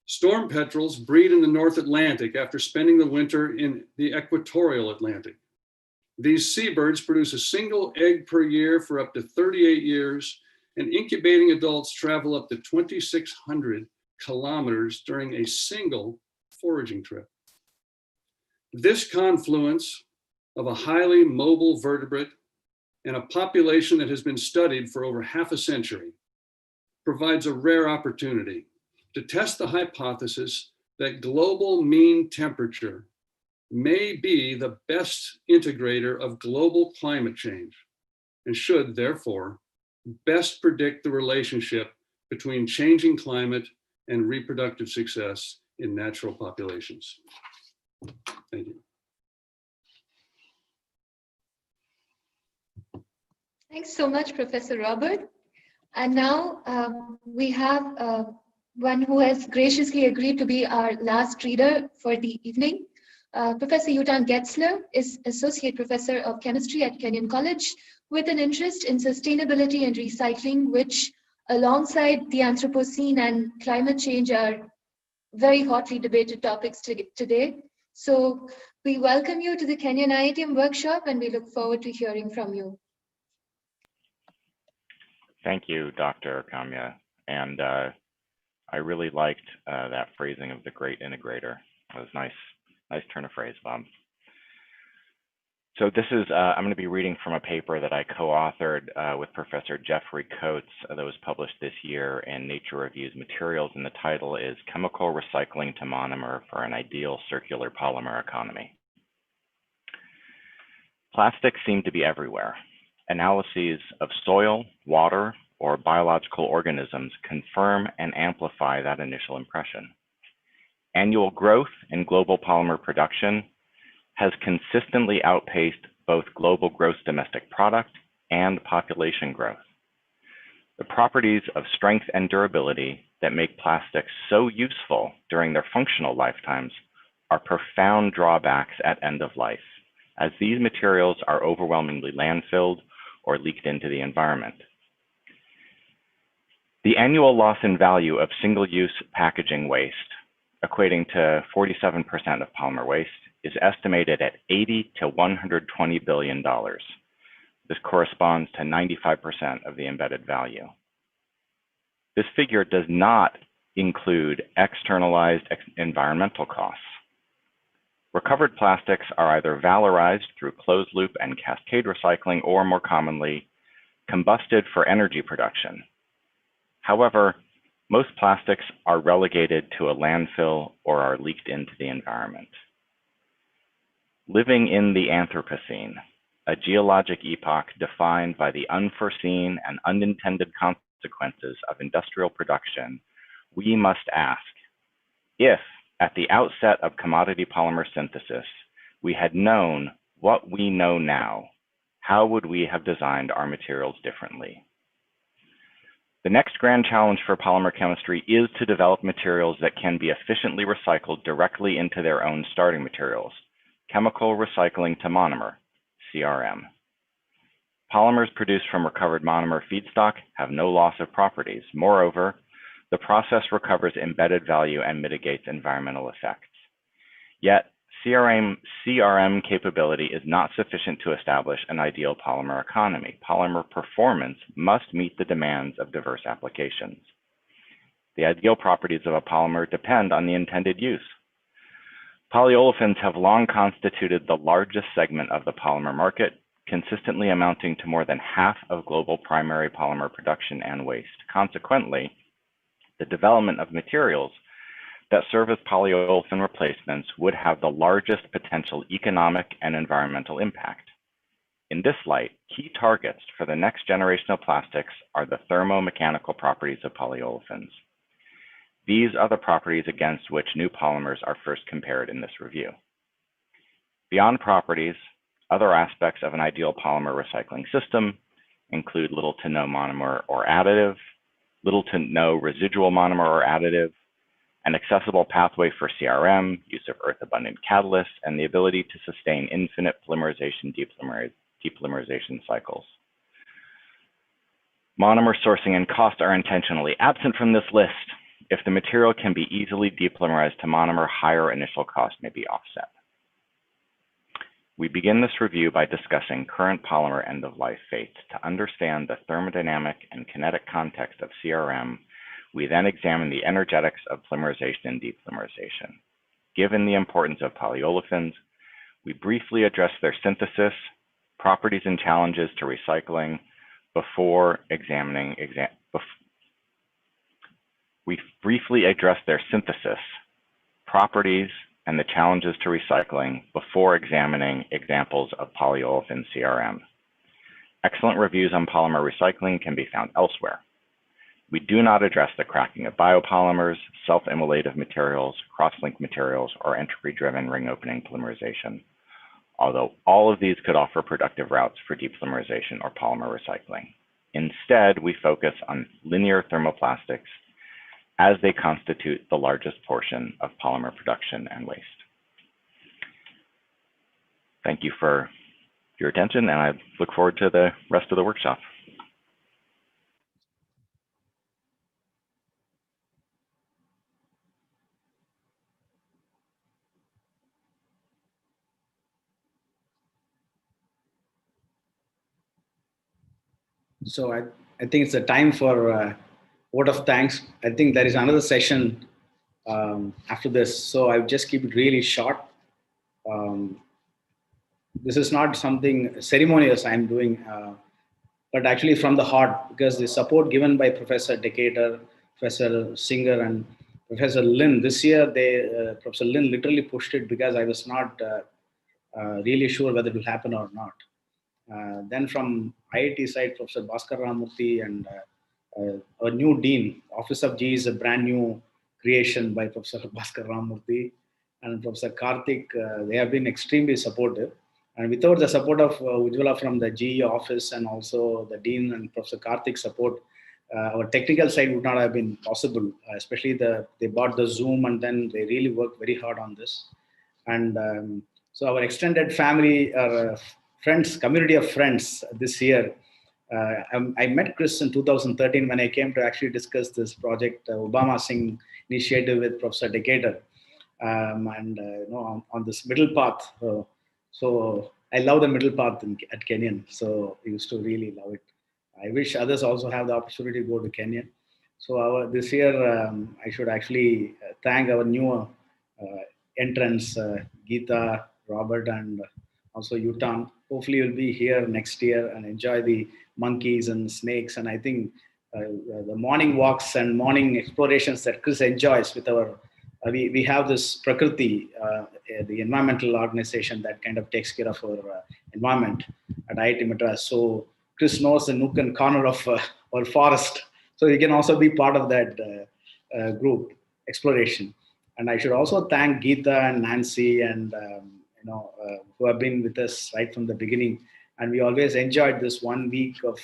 Storm petrels breed in the North Atlantic after spending the winter in the equatorial Atlantic. These seabirds produce a single egg per year for up to 38 years, and incubating adults travel up to 2,600 kilometers during a single foraging trip. This confluence of a highly mobile vertebrate and a population that has been studied for over half a century provides a rare opportunity to test the hypothesis that global mean temperature may be the best integrator of global climate change and should therefore best predict the relationship between changing climate and reproductive success in natural populations. Thank you. Thanks so much, Professor Robert. And now we have one who has graciously agreed to be our last reader for the evening. Professor Yutan Getzler is Associate Professor of Chemistry at Kenyon College with an interest in sustainability and recycling, which alongside the Anthropocene and climate change are very hotly debated topics today. So we welcome you to the Kenyon-IITM workshop and we look forward to hearing from you. Thank you, Dr. Kamya. And I really liked that phrasing of the great integrator. It was nice turn of phrase, Bob. So this is, I'm going to be reading from a paper that I co-authored with Professor Jeffrey Coates that was published this year in Nature Reviews Materials, and the title is Chemical Recycling to Monomer for an Ideal Circular Polymer Economy. Plastics seem to be everywhere. Analyses of soil, water, or biological organisms confirm and amplify that initial impression. Annual growth in global polymer production has consistently outpaced both global gross domestic product and population growth. The properties of strength and durability that make plastics so useful during their functional lifetimes are profound drawbacks at end of life, as these materials are overwhelmingly landfilled or leaked into the environment. The annual loss in value of single-use packaging waste, equating to 47% of polymer waste, is estimated at $80 to $120 billion. This corresponds to 95% of the embedded value. This figure does not include externalized environmental costs. Recovered plastics are either valorized through closed loop and cascade recycling, or more commonly, combusted for energy production. However, most plastics are relegated to a landfill or are leaked into the environment. Living in the Anthropocene, a geologic epoch defined by the unforeseen and unintended consequences of industrial production, we must ask, if at the outset of commodity polymer synthesis, we had known what we know now, how would we have designed our materials differently? The next grand challenge for polymer chemistry is to develop materials that can be efficiently recycled directly into their own starting materials. Chemical recycling to monomer, CRM. Polymers produced from recovered monomer feedstock have no loss of properties. Moreover, the process recovers embedded value and mitigates environmental effects. Yet, CRM capability is not sufficient to establish an ideal polymer economy. Polymer performance must meet the demands of diverse applications. The ideal properties of a polymer depend on the intended use. Polyolefins have long constituted the largest segment of the polymer market, consistently amounting to more than half of global primary polymer production and waste. Consequently, the development of materials that serve as polyolefin replacements would have the largest potential economic and environmental impact. In this light, key targets for the next generation of plastics are the thermomechanical properties of polyolefins. These are the properties against which new polymers are first compared in this review. Beyond properties, other aspects of an ideal polymer recycling system include little to no monomer or additive, little to no residual monomer or additive, an accessible pathway for CRM, use of earth-abundant catalysts, and the ability to sustain infinite polymerization depolymerization cycles. Monomer sourcing and cost are intentionally absent from this list. If the material can be easily depolymerized to monomer, higher initial cost may be offset. We begin this review by discussing current polymer end-of-life fates. To understand the thermodynamic and kinetic context of CRM, we then examine the energetics of polymerization and depolymerization. Given the importance of polyolefins, we briefly address their synthesis, properties and challenges to recycling before examining We briefly address their synthesis, properties, and the challenges to recycling before examining examples of polyolefin CRM. Excellent reviews on polymer recycling can be found elsewhere. We do not address the cracking of biopolymers, self-immolative materials, cross-linked materials, or entropy-driven ring-opening polymerization, although all of these could offer productive routes for depolymerization or polymer recycling. Instead, we focus on linear thermoplastics as they constitute the largest portion of polymer production and waste. Thank you for your attention, and I look forward to the rest of the workshop. So I think it's a time for a vote of thanks. I think there is another session after this, so I'll just keep it really short. this is not something ceremonious I'm doing, but actually from the heart, because the support given by Professor Decatur, Professor Singer, and Professor Lin this year, Professor Lin literally pushed it because I was not really sure whether it will happen or not. Then from IIT side, Professor Bhaskar Ramamurthy and our new dean, Office of G is a brand new creation by Professor Bhaskar Ramamurthy and Professor Karthik. They have been extremely supportive. And without the support of Ujjwala from the GE office and also the dean and Professor Karthik's support, our technical side would not have been possible. Especially they bought the Zoom and then they really worked very hard on this. And so our extended family, our friends, community of friends this year. I met Chris in 2013 when I came to actually discuss this project, Obama Singh initiative with Professor Decatur, on this middle path. So I love the middle path at Kenyon. So I used to really love it. I wish others also have the opportunity to go to Kenyon. So this year, I should actually thank our new entrants, Gita, Robert, and also Yutan. Hopefully you'll be here next year and enjoy the monkeys and snakes. And I think the morning walks and morning explorations that Chris enjoys with our, we have this Prakriti, the environmental organization that kind of takes care of our environment at IIT Madras. So Chris knows the nook and corner of our forest. So he can also be part of that group exploration. And I should also thank Geeta and Nancy and who have been with us right from the beginning. And we always enjoyed this 1 week of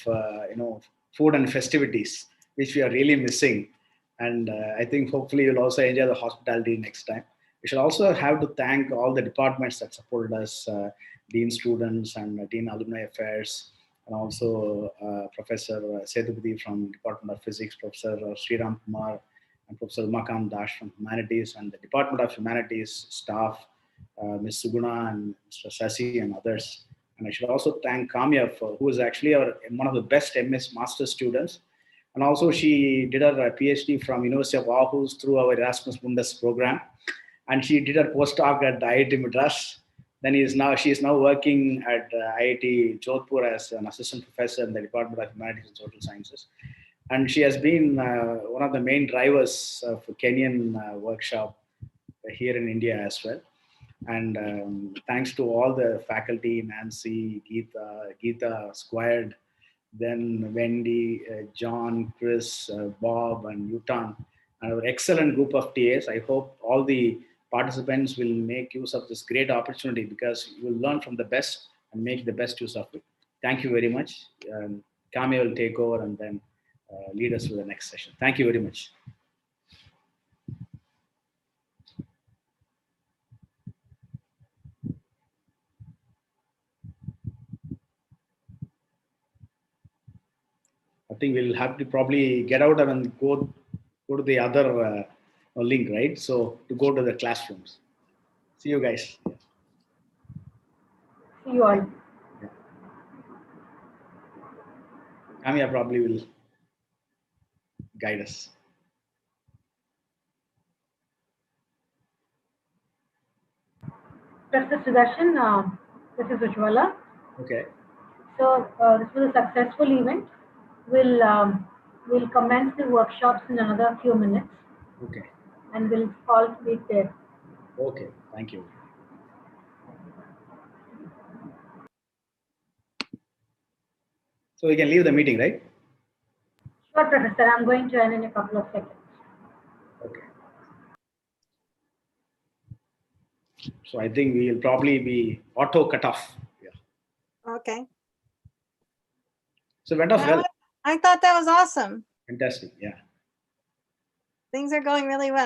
food and festivities, which we are really missing. And I think hopefully you'll also enjoy the hospitality next time. We should also have to thank all the departments that supported us, Dean Students and Dean Alumni Affairs, and also Professor Sethupathi from Department of Physics, Professor Sriram Kumar, and Professor Umakant Dash from Humanities, and the Department of Humanities staff, Ms. Suguna and Mr. Sasi and others. And I should also thank Kamya, who is actually one of the best MS Master students. And also she did her PhD from University of Aarhus through our Erasmus Mundus program. And she did her postdoc at IIT Madras. Then she is now working at IIT Jodhpur as an assistant professor in the Department of Humanities and Social Sciences. And she has been one of the main drivers for Kenyon workshop here in India as well. And thanks to all the faculty, Nancy, Geeta Squared, then Wendy, John, Chris, Bob, and Yutan, and our excellent group of TAs. I hope all the participants will make use of this great opportunity because you will learn from the best and make the best use of it. Thank you very much. Kami will take over and then lead us to the next session. Thank you very much. I think we'll have to probably get out and go to the other link, right? So to go to the classrooms. See you guys. See you all. Yeah. Kamya probably will guide us. Professor Sudarshan, this is Ujjwala. Okay. So this was a successful event. We'll commence the workshops in another few minutes. Okay. And we'll all meet there. Okay. Thank you. So we can leave the meeting, right? Sure, Professor. I'm going to end in a couple of seconds. Okay. So I think we will probably be auto cut off. Yeah. Okay. So it went off well. I thought that was awesome. Fantastic. Yeah. Things are going really well.